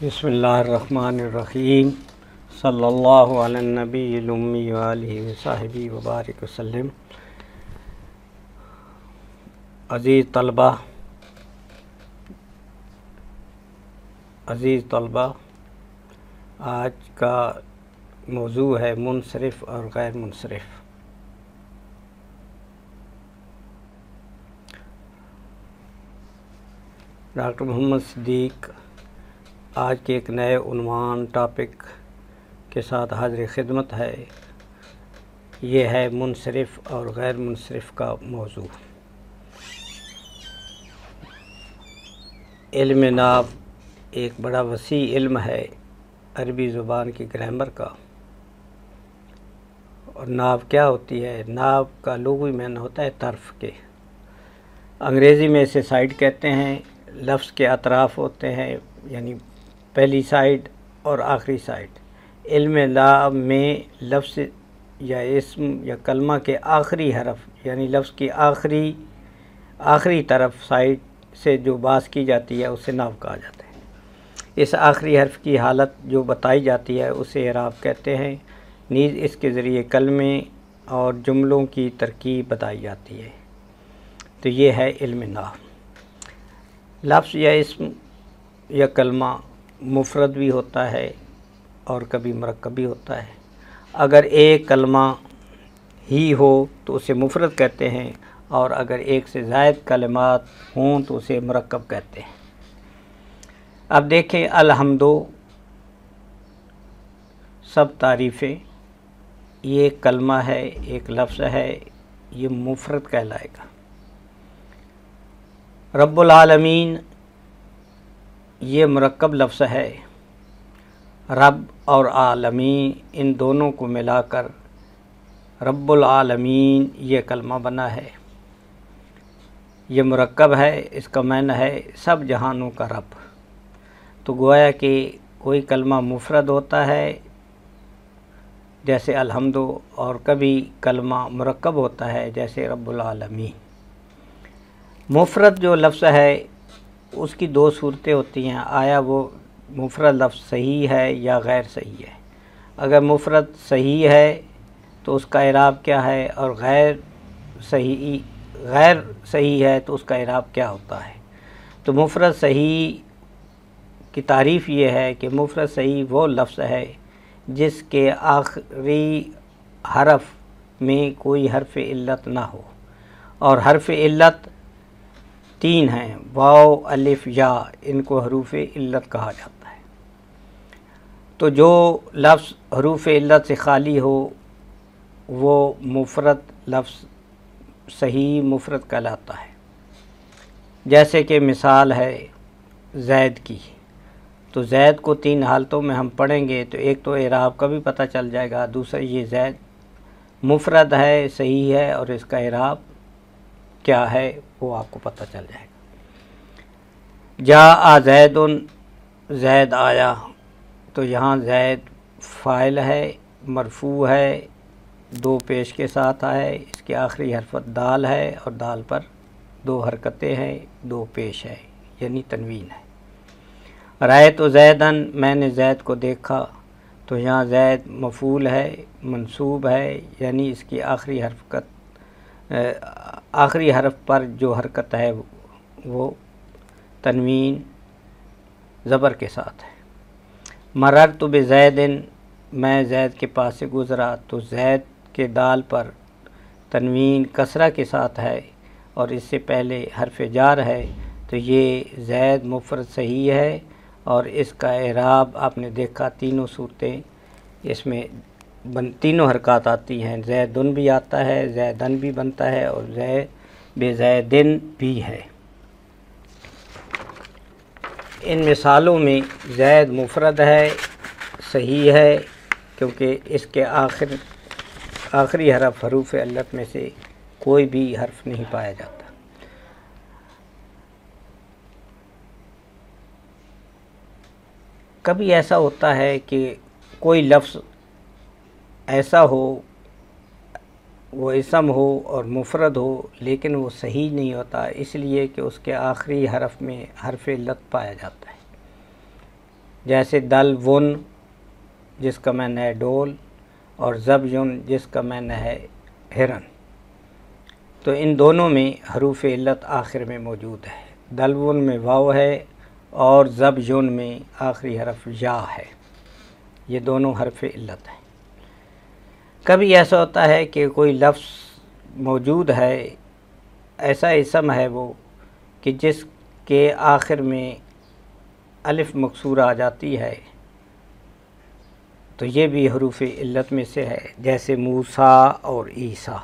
بسم اللہ الرحمن الرحیم صلی اللہ علی النبی الامی وآلہ وصحبہ وبارک وسلم۔ عزیز طلبہ، آج کا موضوع ہے منصرف اور غیر منصرف۔ ڈاکٹر محمد صدیق آج کے ایک نئے عنوان ٹاپک کے ساتھ حاضر خدمت ہے۔ یہ ہے منصرف اور غیر منصرف کا موضوع۔ علم نحو ایک بڑا وسیع علم ہے عربی زبان کی گرامر کا۔ اور نحو کیا ہوتی ہے؟ نحو کا لغوی معنی ہوتا ہے طرف کے۔ انگریزی میں اسے سائڈ کہتے ہیں۔ لفظ کے اطراف ہوتے ہیں، یعنی پہلی سائڈ اور آخری سائڈ۔ علم نحو میں لفظ یا اسم یا کلمہ کے آخری حرف، یعنی لفظ کی آخری طرف سائڈ سے جو باز کی جاتی ہے اسے نحو کہا جاتا ہے۔ اس آخری حرف کی حالت جو بتائی جاتی ہے اسے اعراب کہتے ہیں۔ نیز اس کے ذریعے کلمے اور جملوں کی ترکیب بتائی جاتی ہے۔ تو یہ ہے علم نحو۔ لفظ یا اسم یا کلمہ مفرد بھی ہوتا ہے اور کبھی مرکب بھی ہوتا ہے۔ اگر ایک کلمہ ہی ہو تو اسے مفرد کہتے ہیں، اور اگر ایک سے زائد کلمات ہوں تو اسے مرکب کہتے ہیں۔ اب دیکھیں، الحمدو سب تعریفیں، یہ ایک کلمہ ہے، ایک لفظ ہے، یہ مفرد کہلائے گا۔ رب العالمین یہ مرکب لفظ ہے۔ رب اور عالمین ان دونوں کو ملا کر رب العالمین یہ کلمہ بنا ہے۔ یہ مرکب ہے، اس کا معنی ہے سب جہانوں کا رب۔ تو گویا کہ کوئی کلمہ مفرد ہوتا ہے جیسے الحمدو، اور کبھی کلمہ مرکب ہوتا ہے جیسے رب العالمین۔ مفرد جو لفظ ہے اس کی دو صورتیں ہوتی ہیں، آیا وہ مفرد لفظ صحیح ہے یا غیر صحیح ہے۔ اگر مفرد صحیح ہے تو اس کا اعراب کیا ہے، اور غیر صحیح ہے تو اس کا اعراب کیا ہوتا ہے۔ تو مفرد صحیح کی تعریف یہ ہے کہ مفرد صحیح وہ لفظ ہے جس کے آخری حرف میں کوئی حرف علت نہ ہو، اور حرف علت 3 ہیں، واو، الف، یا، ان کو حروف علت کہا جاتا ہے۔ تو جو لفظ حروف علت سے خالی ہو وہ مفرد لفظ صحیح مفرد کہلاتا ہے۔ جیسے کہ مثال ہے زید کی، تو زید کو 3 حالتوں میں ہم پڑھیں گے، تو ایک تو اعراب کا بھی پتہ چل جائے گا، دوسرا یہ زید مفرد ہے، صحیح ہے، اور اس کا اعراب کیا ہے وہ آپ کو پتہ چل جائے گا۔ جاء زید، زید آیا، تو یہاں زید فاعل ہے، مرفوع ہے، 2 پیش کے ساتھ آئے، اس کی آخری حرف دال ہے، اور دال پر 2 حرکتیں ہیں، 2 پیش ہے، یعنی تنوین ہے۔ رأیت زیدن، میں نے زید کو دیکھا، تو یہاں زید مفعول ہے، منصوب ہے، یعنی اس کی آخری حرف پر جو حرکت ہے وہ تنوین زبر کے ساتھ ہے۔ مررت بزید، میں زید کے پاس سے گزرا، تو زید کے دال پر تنوین کسرہ کے ساتھ ہے، اور اس سے پہلے حرف جار ہے، تو یہ زید مفرد صحیح ہے، اور اس کا اعراب آپ نے دیکھا تینوں صورتیں اس میں تینوں حرکات آتی ہیں، زیدن بھی آتا ہے، زیدن بھی بنتا ہے، اور بزیدن بھی ہے۔ ان مثالوں میں زید مفرد ہے، صحیح ہے، کیونکہ اس کے آخری حرف حروف علت میں سے کوئی بھی حرف نہیں پایا جاتا۔ کبھی ایسا ہوتا ہے کہ کوئی لفظ ایسا ہو، وہ اسم ہو اور مفرد ہو، لیکن وہ صحیح نہیں ہوتا، اس لیے کہ اس کے آخری حرف میں حرف علت پایا جاتا ہے۔ جیسے دل ون جس کا معنی ہے ڈول، اور زبیون جس کا معنی ہے ہرن، تو ان دونوں میں حروف علت آخر میں موجود ہے۔ دلون میں واو ہے اور زبیون میں آخری حرف یا ہے، یہ دونوں حرف علت ہیں۔ کبھی ایسا ہوتا ہے کہ کوئی لفظ موجود ہے، ایسا اسم ہے وہ کہ جس کے آخر میں الف مکسورہ آ جاتی ہے، تو یہ بھی حروف علت میں سے ہے، جیسے موسیٰ اور عیسیٰ۔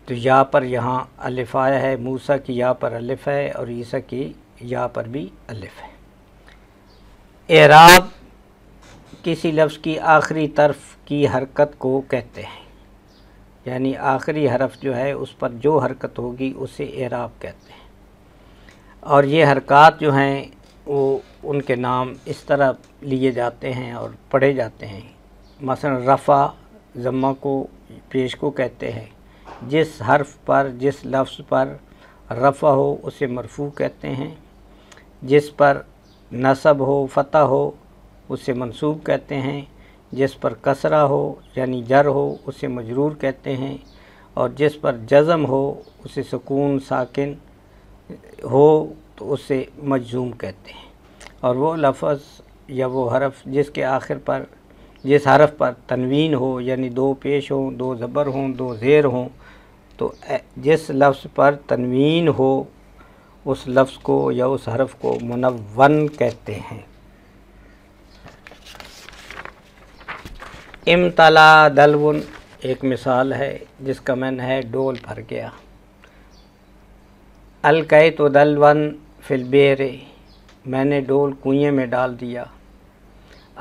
تو یا پر یہاں الف آیا ہے، موسیٰ کی یا پر الف ہے اور عیسیٰ کی یا پر بھی الف ہے۔ اعراب کسی لفظ کی آخری طرف کی حرکت کو کہتے ہیں، یعنی آخری حرف جو ہے اس پر جو حرکت ہوگی اسے اعراب کہتے ہیں، اور یہ حرکات جو ہیں وہ ان کے نام اس طرح لیے جاتے ہیں اور پڑھے جاتے ہیں۔ مثلا رفع ضمہ کو پیش کو کہتے ہیں، جس حرف پر جس لفظ پر رفع ہو اسے مرفوع کہتے ہیں، جس پر نصب ہو فتح ہو اسے منصوب کہتے ہیں، جس پر کسرہ ہو یعنی جر ہو اسے مجرور کہتے ہیں، اور جس پر جزم ہو اسے سکون ساکن ہو تو اسے مجزوم کہتے ہیں۔ اور وہ لفظ یا وہ حرف جس کے آخر پر جس حرف پر تنوین ہو، یعنی دو پیش ہوں، دو زبر ہوں، دو زیر ہوں، تو جس لفظ پر تنوین ہو اس لفظ کو یا اس حرف کو منون کہتے ہیں۔ امتلا دلون ایک مثال ہے جس کا معنی ہے ڈول بھر گیا۔ القیت دلون فی البئر، میں نے ڈول کنویں میں ڈال دیا۔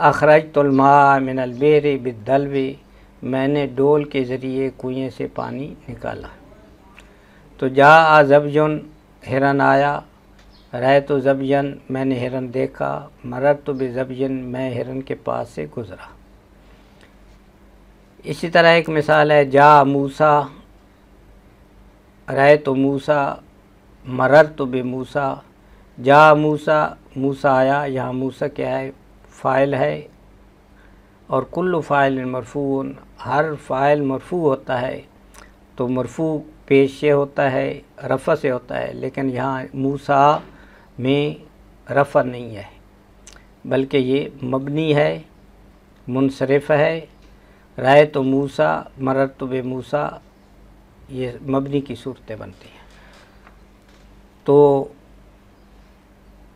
اخرجت الماء من البئر بالدلو، میں نے ڈول کے ذریعے کنویں سے پانی نکالا۔ تو جاء زبیٌ، ہرن آیا۔ رأیت زبیًا، میں نے ہرن دیکھا۔ مررت بزبیٍ، میں ہرن کے پاس سے گزرا۔ اسی طرح ایک مثال ہے جاء موسیٰ، رأیت موسیٰ، مررت بموسیٰ۔ جاء موسیٰ، موسیٰ آیا، یہاں موسیٰ کیا ہے؟ فاعل ہے، اور کل فاعل مرفوع، ہر فاعل مرفوع ہوتا ہے، تو مرفوع پیش سے ہوتا ہے، رفع سے ہوتا ہے، لیکن یہاں موسیٰ میں رفع نہیں ہے بلکہ یہ مبنی ہے، منصرف ہے۔ رأیت موسیٰ، مررت بموسیٰ، یہ مبنی کی صورتیں بنتی ہیں۔ تو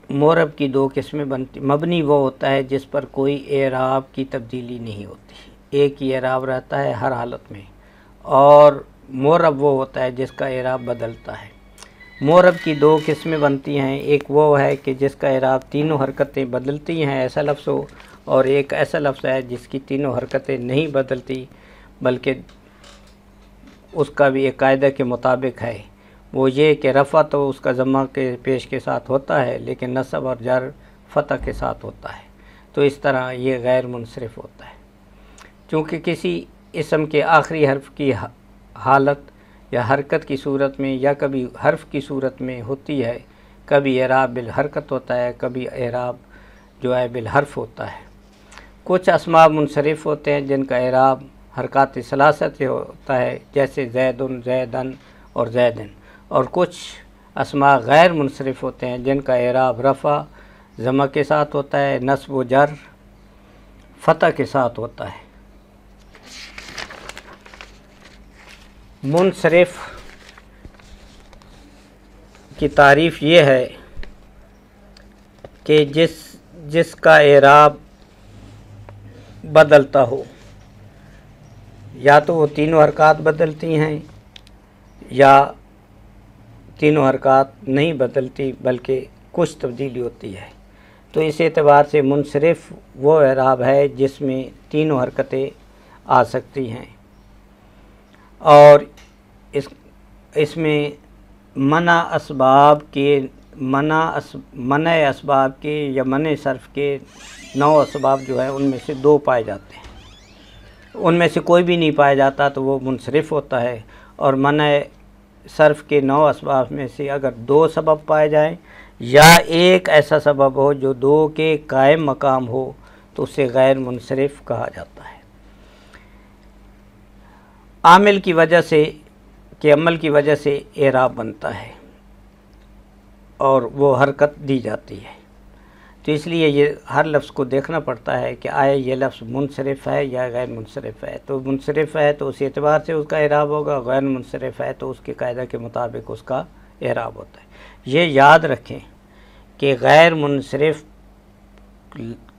معرب کی دو قسمیں بنتی، مبنی وہ ہوتا ہے جس پر کوئی اعراب کی تبدیلی نہیں ہوتی، ایک ہی اعراب رہتا ہے ہر حالت میں، اور معرب وہ ہوتا ہے جس کا اعراب بدلتا ہے۔ معرب کی دو قسمیں بنتی ہیں، ایک وہ ہے کہ جس کا اعراب تینوں حرکتیں بدلتی ہیں، ایسا لفظ ہو، اور ایک ایسا لفظ ہے جس کی تینوں حرکتیں نہیں بدلتی بلکہ اس کا بھی ایک قاعدہ کے مطابق ہے، وہ یہ کہ رفع تو اس کا ضمہ کے پیش کے ساتھ ہوتا ہے لیکن نصب اور جر فتح کے ساتھ ہوتا ہے، تو اس طرح یہ غیر منصرف ہوتا ہے۔ چونکہ کسی اسم کے آخری حرف کی حالت یا حرکت کی صورت میں یا کبھی حرف کی صورت میں ہوتی ہے، کبھی اعراب بالحرکت ہوتا ہے، کبھی اعراب جو ہے بالحرف ہوتا ہے۔ کچھ اسماء منصرف ہوتے ہیں جن کا اعراب حرکات ثلاثہ سے ہوتا ہے، جیسے زیدن، زیدن اور زیدن، اور کچھ اسماء غیر منصرف ہوتے ہیں جن کا اعراب رفع ضمہ کے ساتھ ہوتا ہے، نصب و جر فتح کے ساتھ ہوتا ہے۔ منصرف کی تعریف یہ ہے کہ جس کا اعراب بدلتا ہو، یا تو وہ تینوں حرکات بدلتی ہیں یا تینوں حرکات نہیں بدلتی بلکہ کچھ تبدیلی ہوتی ہے، تو اس اعتبار سے منصرف وہ اعراب ہے جس میں تینوں حرکتیں آ سکتی ہیں، اور اس میں منع اسباب کے یا منع صرف کے 9 اسباب جو ہے ان میں سے 2 پائے جاتے ہیں، ان میں سے کوئی بھی نہیں پایا جاتا تو وہ منصرف ہوتا ہے، اور منع صرف کے 9 اسباب میں سے اگر 2 سبب پائے جائیں یا ایک ایسا سبب ہو جو دو کے قائم مقام ہو تو اسے غیر منصرف کہا جاتا ہے۔ عامل کی وجہ سے کہ عمل کی وجہ سے اعراب بنتا ہے اور وہ حرکت دی جاتی ہے، تو اس لیے یہ ہر لفظ کو دیکھنا پڑتا ہے کہ آیا یہ لفظ منصرف ہے یا غیر منصرف ہے۔ تو منصرف ہے تو اس اعتبار سے اس کا اعراب ہوگا، غیر منصرف ہے تو اس کے قاعدہ کے مطابق اس کا اعراب ہوتا ہے۔ یہ یاد رکھیں کہ غیر منصرف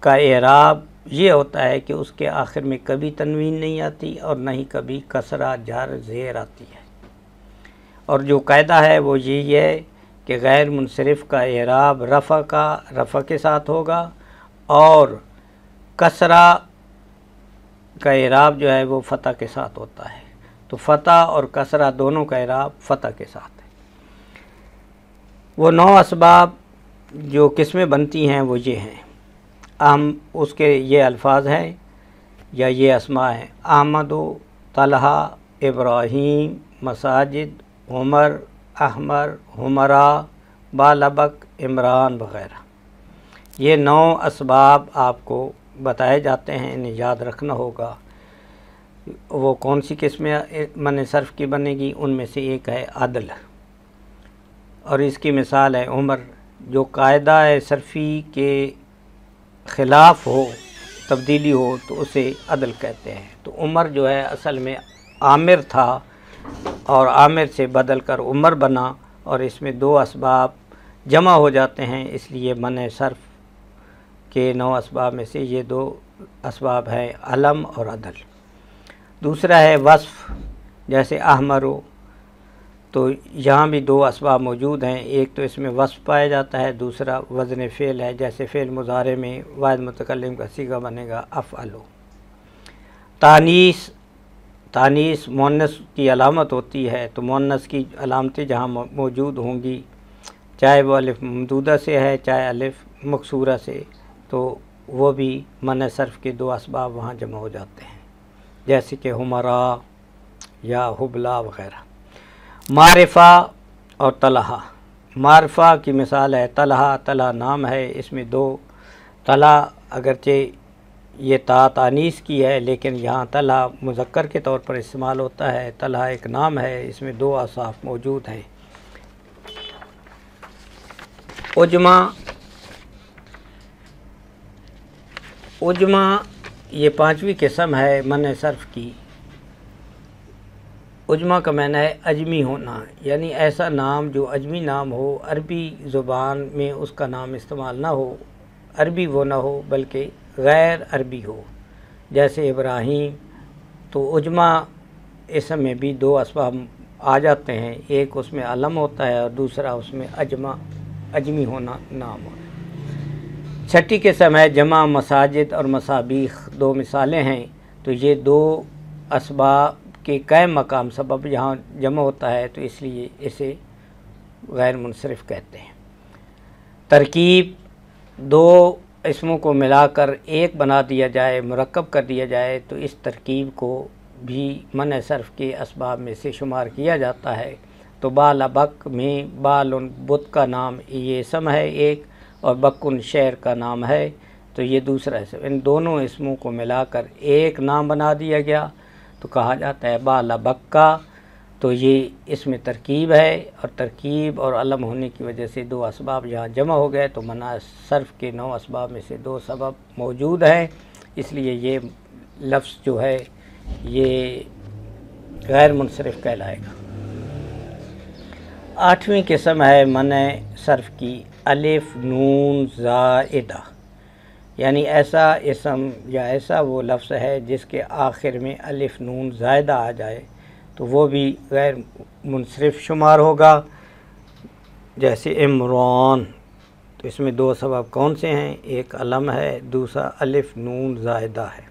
کا اعراب یہ ہوتا ہے کہ اس کے آخر میں کبھی تنوین نہیں آتی اور نہ ہی کبھی کسرہ جر زیر آتی ہے، اور جو قاعدہ ہے وہ یہی ہے کہ غیر منصرف کا اعراب رفع کے ساتھ ہوگا، اور کسرہ کا اعراب جو ہے وہ فتح کے ساتھ ہوتا ہے۔ تو فتح اور کسرہ دونوں کا اعراب فتح کے ساتھ ہے۔ وہ 9 اسباب جو قسمیں بنتی ہیں وہ یہ ہیں، اس کے یہ الفاظ ہیں یا یہ اسماء ہیں: احمد، طلحہ، ابراہیم، مساجد، عمر، احمر، حمرا، بالابک، عمران وغیرہ۔ یہ 9 اسباب آپ کو بتائے جاتے ہیں، انہیں یاد رکھنا ہوگا۔ وہ کون سی قسمیں من صرف کی بنے گی؟ ان میں سے ایک ہے عدل، اور اس کی مثال ہے عمر۔ جو قاعدہ صرفی کے خلاف ہو، تبدیلی ہو، تو اسے عدل کہتے ہیں۔ تو عمر جو ہے اصل میں عامر تھا اور عامر سے بدل کر عمر بنا، اور اس میں 2 اسباب جمع ہو جاتے ہیں، اس لیے منع صرف کے 9 اسباب میں سے یہ 2 اسباب ہیں علم اور عدل۔ دوسرا ہے وصف، جیسے احمرو، تو یہاں بھی 2 اسباب موجود ہیں، ایک تو اس میں وصف پایا جاتا ہے، دوسرا وزن فعل ہے، جیسے فعل مضارع میں واحد متکلم کا صیغہ بنے گا افعلو۔ تانیث مؤنث کی علامت ہوتی ہے، تو مؤنث کی علامتیں جہاں موجود ہوں گی، چاہے وہ الف ممدودہ سے ہے چاہے الف مکسورہ سے، تو وہ بھی منع صرف کے 2 اسباب وہاں جمع ہو جاتے ہیں، جیسے کہ حمرا یا حبلا وغیرہ۔ معرفہ اور طلحہ۔ معرفہ کی مثال ہے طلحہ نام ہے، اس میں 2 طلحہ، اگرچہ یہ تانیث کی ہے لیکن یہاں طلحہ مذکر کے طور پر استعمال ہوتا ہے۔ طلحہ ایک نام ہے، اس میں 2 اوصاف موجود ہیں۔ عجمہ یہ 5ویں قسم ہے منع صرف کی۔ عجمہ کا معنی ہے اجمی ہونا، یعنی ایسا نام جو اجمی نام ہو، عربی زبان میں اس کا نام استعمال نہ ہو، عربی وہ نہ ہو بلکہ غیر عربی ہو، جیسے ابراہیم۔ تو عجمہ اسم میں بھی 2 اسباب آ جاتے ہیں، ایک اس میں علم ہوتا ہے اور دوسرا اس میں اجمی ہونا نام ہوتا ہے۔ 6ٹھی قسم ہے جمع مساجد اور مصابیح، 2 مثالیں ہیں۔ تو یہ 2 اسباب کے قائم مقام سبب یہاں جمع ہوتا ہے، تو اس لیے اسے غیر منصرف کہتے ہیں۔ ترکیب، 2 اسموں کو ملا کر ایک بنا دیا جائے، مرکب کر دیا جائے، تو اس ترکیب کو بھی منع صرف کے اسباب میں سے شمار کیا جاتا ہے۔ تو بالابک میں بالن بت کا نام یہ اسم ہے ایک، اور بکن شہر کا نام ہے، تو یہ دوسرا اسم۔ ان دونوں اسموں کو ملا کر ایک نام بنا دیا گیا تو کہا جاتا ہے بالابکا۔ تو یہ اس میں ترکیب ہے، اور ترکیب اور علم ہونے کی وجہ سے 2 اسباب یہاں جمع ہو گئے، تو منع صرف کے 9 اسباب میں سے 2 سبب موجود ہیں، اس لیے یہ لفظ جو ہے یہ غیر منصرف کہلائے گا۔ 8ویں قسم ہے منع صرف کی الف نون زائدہ، یعنی ایسا اسم یا ایسا وہ لفظ ہے جس کے آخر میں الف نون زائدہ آ جائے تو وہ بھی غیر منصرف شمار ہوگا، جیسے عمران۔ تو اس میں 2 سبب کون سے ہیں؟ ایک علم ہے، دوسرا الف نون زائدہ ہے۔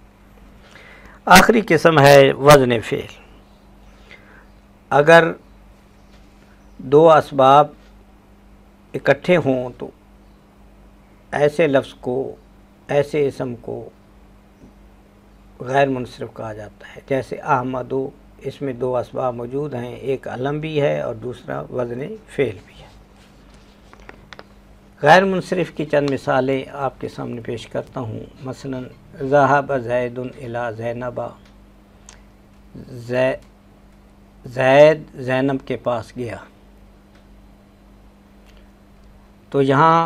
آخری قسم ہے وزن فعل۔ اگر 2 اسباب اکٹھے ہوں تو ایسے لفظ کو، ایسے اسم کو غیر منصرف کہا جاتا ہے، جیسے احمدو، اس میں 2 اسباب موجود ہیں، ایک علم بھی ہے اور دوسرا وزن فعل بھی ہے۔ غیر منصرف کی چند مثالیں آپ کے سامنے پیش کرتا ہوں۔ مثلا ذهب زید الی زینب، زید زینب کے پاس گیا۔ تو یہاں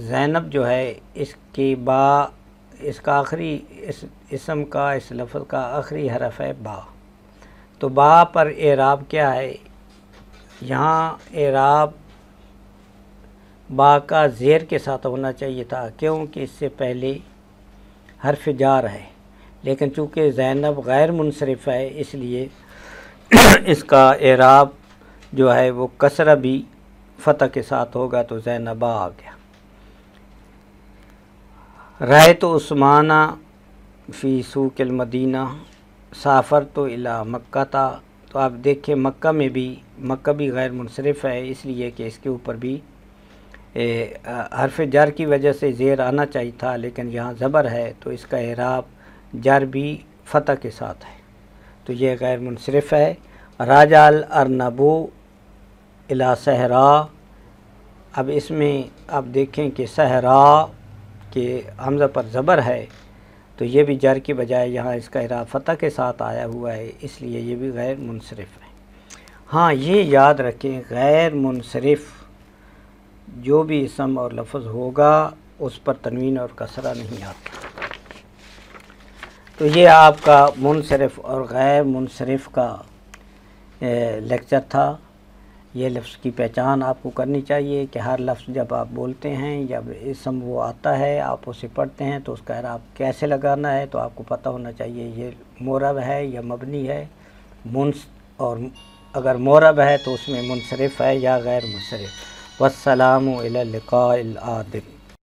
زینب جو ہے اس کی با، اس کا آخری اسم کا، اس لفظ کا آخری حرف ہے با۔ تو با پر اعراب کیا ہے؟ یہاں اعراب با کا زیر کے ساتھ ہونا چاہیے تھا، کیونکہ اس سے پہلے حرف جار ہے، لیکن چونکہ زینب غیر منصرف ہے اس لیے اس کا اعراب جو ہے وہ کسرہ بھی فتح کے ساتھ ہوگا، تو زینبا آ گیا۔ رأیت عثمان فی سوق المدینہ سافرت الی مکہ تھا۔ تو آپ دیکھیں مکہ میں بھی، مکہ بھی غیر منصرف ہے اس لیے کہ اس کے اوپر بھی حرف جر کی وجہ سے زیر آنا چاہیے تھا، لیکن یہاں زبر ہے تو اس کا اعراب جر بھی فتح کے ساتھ ہے، تو یہ غیر منصرف ہے۔ راجع الارنب الی صحرا، اب اس میں آپ دیکھیں کہ صحرا کے حمزہ پر زبر ہے، تو یہ بھی جر کی بجائے یہاں اس کا اعراب فتح کے ساتھ آیا ہوا ہے، اس لیے یہ بھی غیر منصرف ہے۔ ہاں یہ یاد رکھیں، غیر منصرف جو بھی اسم اور لفظ ہوگا اس پر تنوین اور کسرہ نہیں آتا۔ تو یہ آپ کا منصرف اور غیر منصرف کا لیکچر تھا۔ یہ لفظ کی پہچان آپ کو کرنی چاہیے کہ ہر لفظ جب آپ بولتے ہیں یا اسم وہ آتا ہے آپ اسے پڑھتے ہیں تو اس کا اعراب کیسے لگانا ہے، تو آپ کو پتہ ہونا چاہیے یہ معرب ہے یا مبنی ہے، اور اگر معرب ہے تو اس میں منصرف ہے یا غیر منصرف۔ والسلام علی اللقاء العادل۔